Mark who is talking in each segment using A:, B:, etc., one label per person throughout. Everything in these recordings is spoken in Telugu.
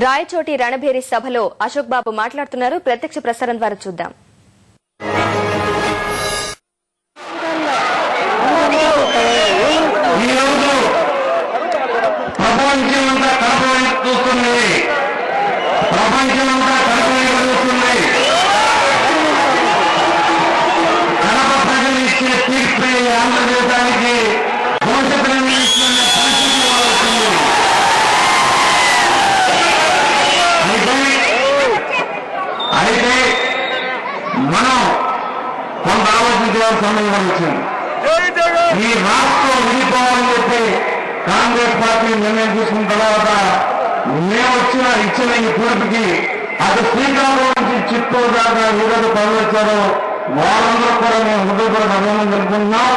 A: రాయచోటి రణభేరి సభలో అశోక్ బాబు మాట్లాడుతున్నారు. ప్రత్యక్ష ప్రసారం ద్వారా చూద్దాం.
B: అయితే మనం కొంత ఆలోచించాల్సిన సమయం వచ్చింది. ఈ రాష్ట్రం విడిపోవాలని చెప్పి కాంగ్రెస్ పార్టీ నిర్ణయం తీసుకున్న తర్వాత మేము ఇచ్చిన ఈ తీర్పుకి అటు శ్రీకాకుళం నుంచి చిత్తూరు దాకా ఈరోజు పనులు వచ్చారో వాళ్ళందరూ కూడా మేము హృదయపూర్వక అభినందన తెలుపుకుంటున్నాం.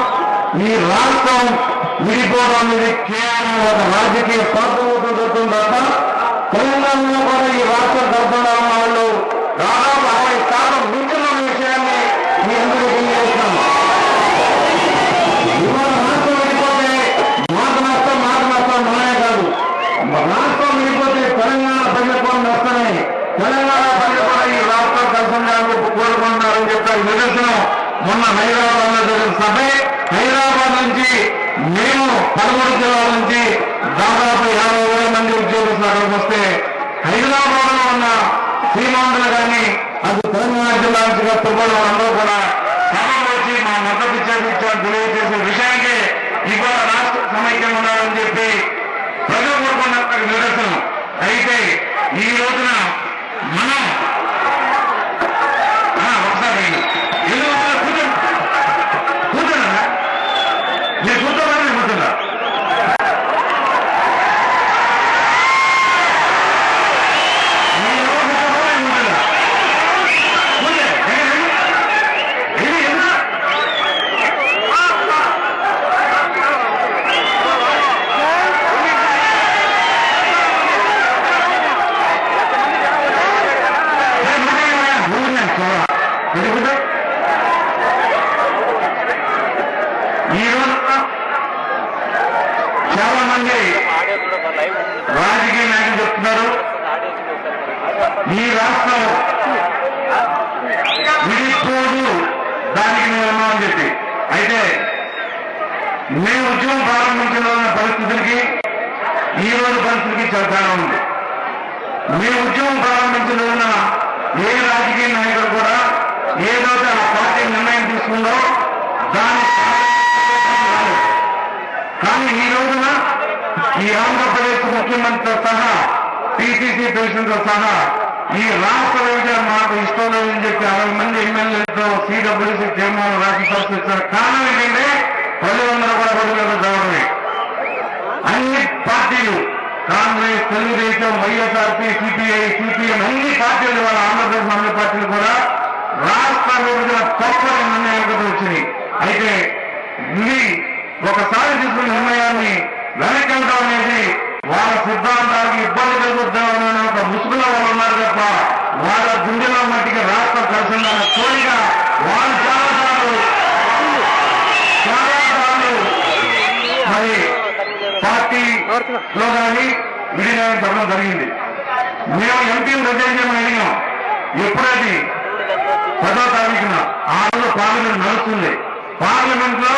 B: ఈ రాష్ట్రం విడిపోవడం అనేది కేవలం ఒక రాజకీయ స్వార్థంతో జరుగుతుంది తప్ప తెలంగాణలో కూడా ఈ రాష్ట్రం కలుపుతున్న వాళ్ళు దాదాపు 60% మించిన విషయాన్ని మీ అందరూ తెలియజేస్తాం. ఇవాళ రాష్ట్రం విడిపోతే మాకు నష్టం మనమే కాదు, రాష్ట్రం విడిపోతే తెలంగాణ ప్రజలకు కూడా నష్టమే. తెలంగాణ ప్రజలు కూడా ఈ రాష్ట్రం కలిసి కోరుకుంటున్నారని చెప్పారు. నిదర్శనం మొన్న హైదరాబాద్ లో జరిగిన సభ. హైదరాబాద్ నుంచి మేము 13 జిల్లాల నుంచి దాదాపు 50,000 మంది ఉద్యోగస్తులు అక్కడికి వస్తే హైదరాబాద్ లో ఉన్న సీమాంధ్రులు కానీ అది తెలంగాణ జిల్లా నుంచి తుమ్మలు అందరూ కూడా సభకు వచ్చి మా మద్దతు ఇచ్చారు తెలియజేసే విషయానికి ఇవాళ రాష్ట్ర సమైక్యం ఉండాలని చెప్పి ప్రజలు కోరుకున్న నిదర్శనం. అయితే ఈ రోజున మనం ఒకసారి కూర్చున్నా మీరు కూర్చోవాలని కూర్చున్నా చాలా మంది రాజకీయ నాయకులు చెప్తున్నారు ఈ రాష్ట్రం విడిపోదు దానికి మేము ఉన్నామని చెప్పి. అయితే మేము ఉద్యమం ప్రారంభించిన పరిస్థితులకి ఈ రోజు పరిస్థితికి చాలా తేడా ఉంది. మేము ఉద్యమం ప్రారంభించిన రోజున ఏ రాజకీయ నాయకుడు కూడా ఏదైతే ఆ పార్టీ నిర్ణయం తీసుకుందో దాని కానీ ఈ రోజున ఈ ఆంధ్రప్రదేశ్ ముఖ్యమంత్రితో సహా పిసిసి ప్రెసిడెంట్తో సహా ఈ రాష్ట్ర విభజన మాకు ఇష్టం లేదని చెప్పి 60 మంది ఎమ్మెల్యేలతో సిడబ్ల్యూసీ చైర్మన్ రాజ్యసభ ఇచ్చారు. కారణం ఏంటంటే ప్రజలందరూ కూడా ప్రజలకు చదవడమే. అన్ని పార్టీలు Congress, Telugu Desam, YSRP, CPI, CPM అన్ని పార్టీలు వాళ్ళ ఆంధ్రప్రదేశ్ అన్ని పార్టీలు కూడా రాష్ట్ర విభజన తప్పని నిర్ణయానికి వచ్చింది. అయితే ఇది ఒకసారి తీసుకున్న నిర్ణయాన్ని వెనకెళ్తాం అనేది వాళ్ళ సిద్ధాంతానికి ఇబ్బంది కలుగుతామని ఒక ముసుగులో వాళ్ళు ఉన్నారు తప్ప వాళ్ళ గుండెలో మట్టికి రాష్ట్రం కలిసిందన్న కోరిక వాళ్ళు చాలాసార్లు మరి పార్టీలో కానీ విలీనం చెప్పడం జరిగింది. మేము ఎంపీని రిజైన్ చేయమని అడిగాం. ఎప్పుడైతే 10వ తారీఖున ఆ రోజు పార్లమెంట్ నడుస్తుంది. పార్లమెంట్ లో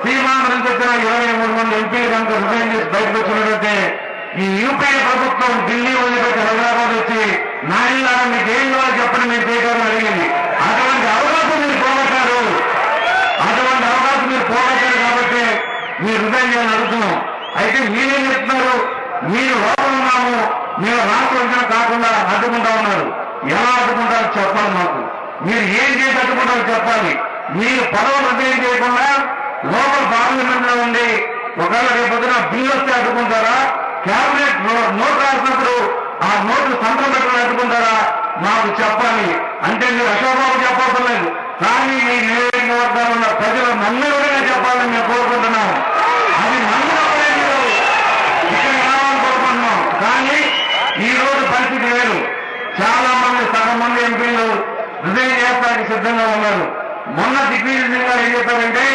B: సీమాంధ్ర నుంచి వచ్చిన 23 మంది ఎంపీలు కనుక రిజైన్ చేసి బయటకు వచ్చినట్లయితే ఈ యూపీఏ ప్రభుత్వం ఢిల్లీ వదిలిపెట్టి హైదరాబాద్ వచ్చి నా ఇల్లారా మీకు ఏం కావాలి చెప్పండి మీరు చేయగలని అడిగింది. అటువంటి అవకాశం మీరు పోగొట్టారు కాబట్టి మీరు రిజైన్ చేయాలని అడుగుతున్నాం. అయితే మీరేం చెప్తున్నారు? మీరు లోపల ఉన్నాము, మీరు రాష్ట్ర విభజన కాకుండా అడ్డుకుంటా ఉన్నారు. ఎలా అడ్డుకుంటారో చెప్పాలి మాకు. మీరు ఏం చేసి అడ్డుకుంటారో చెప్పాలి. మీరు పదవులు రిజైన్ చేయకుండా లోపల పార్లమెంట్ లో ఉండి ఒకవేళ రేపొద్దున బిల్లు వస్తే అడ్డుకుంటారా? క్యాబినెట్ నోటు రాసినప్పుడు ఆ నోటు సంతకం పెట్టడం అడ్డుకుంటారా? మాకు చెప్పాలి. అంటే మీరు అశోక్ బాబు చెప్పవలసిన లేదు, కానీ మీ నియోజకవర్గాలు ఉన్న ప్రజలు నమ్మినగా చెప్పాలని మేము కోరుకుంటున్నాం. అది నమ్మినప్పుడే మీరు ఇక్కడ రావాలని కోరుకుంటున్నాం. కానీ ఈ రోజు పరిస్థితి వేరు. చాలా మంది సగం మంది ఎంపీలు రిజైన్ చేయడానికి సిద్ధంగా ఉన్నారు. మొన్న దిగ్విజయ్ గారు ఏం చెప్పారంటే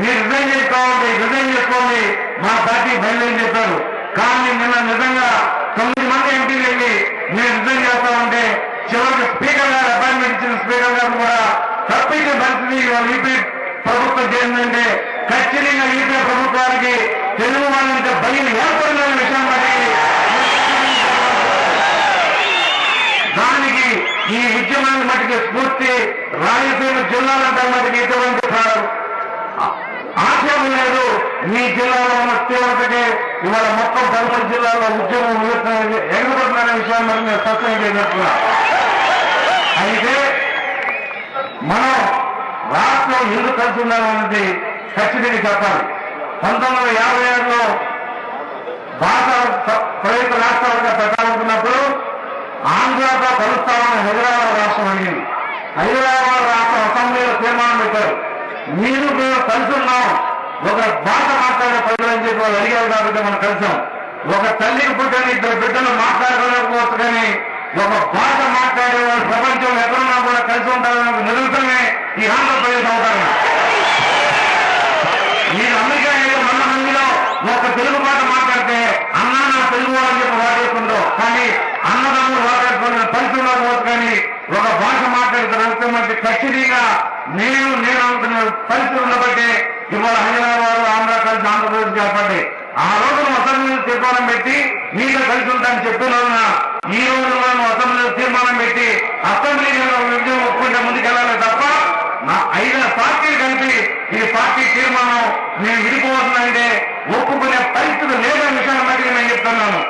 B: మీరు రిజైన్ చేసుకోండి మా పార్టీ బయలుదేరి చెప్పారు. కానీ నిన్న నిజంగా 9 మంది ఎంపీలు వెళ్ళి వచ్చి ఏంటంటే ఖచ్చితంగా యూపీఏ ప్రభుత్వానికి తెలుగు వాళ్ళంటే భయం ఏర్పడిన విషయం మరి దానికి ఈ ఉద్యమాన్ని మటుకి స్ఫూర్తి రాయలసీమ జిల్లాలంటే మటుకు ఇటువంటి ఆక్షేపం లేదు. మీ జిల్లాలో ఉన్న తీవ్రతకి ఇవాళ మొత్తం 11 జిల్లాలో ఉద్యమం ఎగబడుతున్న విషయాన్ని మరి నేను స్పష్టంగా చెప్తున్నా. అయితే మనం రాష్ట్రం ఎందుకు కలిసి ఉండాలన్నది ఖచ్చితంగా చెప్పాలి. 1957లో భాష ప్రయుక్త రాష్ట్రాలుగా పెట్టాలనుకున్నప్పుడు ఆంధ్రతో కలుస్తామని హైదరాబాద్ రాష్ట్రం అడిగింది. హైదరాబాద్ రాష్ట్ర అసెంబ్లీలో తీర్మానం పెట్టారు. మీరు మేము కలిసి ఉన్నాం, ఒక భాష మాట్లాడే ప్రజలని చెప్పి వాళ్ళు అడిగారు కాబట్టి మనం కలిసాం. ఒక తల్లికి పుట్టిన 2 బిడ్డలు మాట్లాడుకోలేకపోవచ్చు, కానీ ఒక భాష మాట్లాడే వాళ్ళు ప్రపంచం ఎక్కడున్నా కూడా కలిసి ఉంటారని నిలుగుతూనే ఈ ఆంధ్రప్రదేశ్ అవతరణ. మీరు అమెరికా 100 మందిలో ఒక తెలుగు మాట మాట్లాడితే అన్నా నా తెలుగు అని చెప్పి వాడేసుకుంటూ, కానీ అన్నదమ్ములు వాడేసుకున్న పరిస్థితుల్లో పోవచ్చు, కానీ ఒక భాష మాట్లాడుతున్నటువంటి ఖచ్చితంగా నేను అనుకున్న పరిస్థితులను బట్టి ఇవాళ హైదరాబాద్ ఆంధ్ర కలిసి ఆంధ్రప్రదేశ్ ఏర్పడ్డాయి. ఆ రోజున అసెంబ్లీలో తీర్మానం పెట్టి మీతో కలిసి ఉంటానని చెప్పిన రోజున ఈ రోజు మనం అసెంబ్లీలో తీర్మానం పెట్టి అసెంబ్లీలో విభజన ఒప్పుకుంటే ముందుకెళ్ళాలి తప్ప నా 5 పార్టీలు కలిపి ఇది పార్టీ తీర్మానం నేను విడిపోతుందంటే ఒప్పుకునే పరిస్థితి లేదనే విషయాన్ని బట్టి నేను చెప్తున్నాను.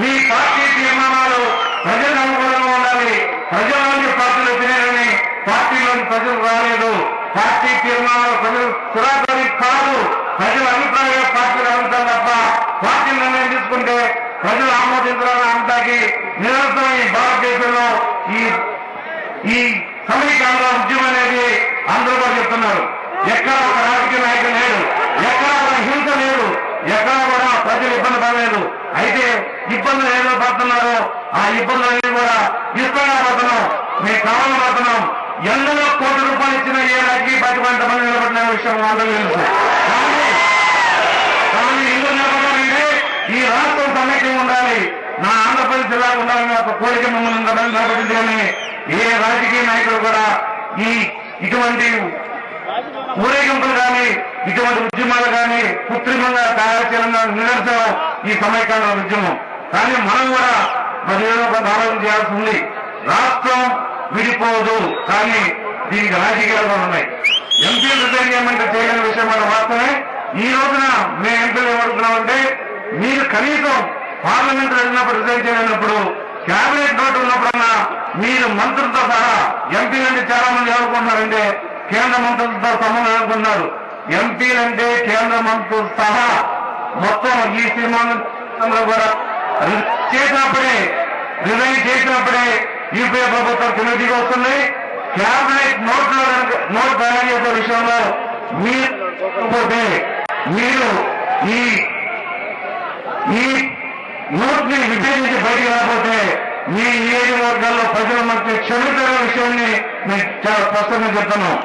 B: మీ పార్టీ తీర్మానాలు ప్రజలకు అనుకూలంగా ఉండాలి. ప్రజల్లోని పార్టీలు వచ్చినాయని పార్టీలోని ప్రజలు రాలేదు. పార్టీ తీర్మానాలు ప్రజలు సురాకరి కాదు, ప్రజల అభిప్రాయ పార్టీలు అడుగుతారు తప్ప పార్టీ నిర్ణయం తీసుకుంటే ప్రజలు ఆమోదించాలని అంతాకి నిరంతరం ఈ భారతదేశంలో ఈ సమీకరణ ఉద్యమం అనేది అందరూ కూడా చెప్తున్నారు. ఎక్కడ ఒక రాజకీయ నాయకుడు లేడు, ఎక్కడ ఒక హింస లేదు, ఎక్కడ కూడా ప్రజలు ఇబ్బంది పడలేదు. అయితే ఇబ్బందులు ఏదో పడుతున్నారో ఆ ఇబ్బందులు కూడా ఇష్టంగా పడుతున్నాం, మేము కావాలని పడుతున్నాం. ఎందరో కోట్ల రూపాయలు ఇచ్చిన ఏ రాజకీయ పార్టీ మంది నిలబడిన విషయం అందరూ తెలుసు. కానీ ఎందుకు నిలబడాలంటే ఈ రాష్ట్రం సమైక్యం ఉండాలి, నా ఆంధ్రప్రదేశ్ జిల్లా ఉండాలని ఒక కోరిక మిమ్మల్ని నిలబడింది. కానీ ఏ రాజకీయ నాయకులు కూడా ఇటువంటి ఊరేగింపులు కానీ ఇటువంటి ఉద్యమాలు కానీ కృత్రిమంగా తయారు చేయడం నిరసనం ఈ సమైక్యాంధ్ర ఉద్యమం. కానీ మనం కూడా మరి ఏదో ఒక ఆలోచన చేయాల్సి ఉంది. రాష్ట్రం విడిపోదు, కానీ దీనికి రాజకీయాలు కూడా ఉన్నాయి. ఎంపీలు రిజైన్ చేయమంటే చేయగలిగిన విషయం మన వాస్తవమే. ఈ రోజున మేము ఎంపీలు ఏమడుతున్నామంటే మీరు కనీసం పార్లమెంట్ వెళ్ళినప్పుడు రిజైన్ చేయలేనప్పుడు కేబినెట్ నోటు ఉన్నప్పుడన్నా మీరు మంత్రులతో సహా ఎంపీలంటే చాలా మంది ఏమనుకుంటున్నారంటే కేంద్ర మంత్రులతో సంబంధం ఏమనుకుంటున్నారు. ఎంపీలంటే కేంద్ర మంత్రులు సహా మొత్తం ఈ సీమాంధ్రంలో కూడా రిజైన్ చేసినప్పుడే యూపీఏ ప్రభుత్వం కిందకి వస్తుంది. కేబినెట్ నోట్ తయారు చేసే విషయంలో మీరు ఈ నోట్ ని విభజించి బయటికి రాకపోతే మీ నియోజకవర్గాల్లో ప్రజల మధ్య క్షమించిన విషయాన్ని నేను చాలా స్పష్టంగా చెప్తున్నాం.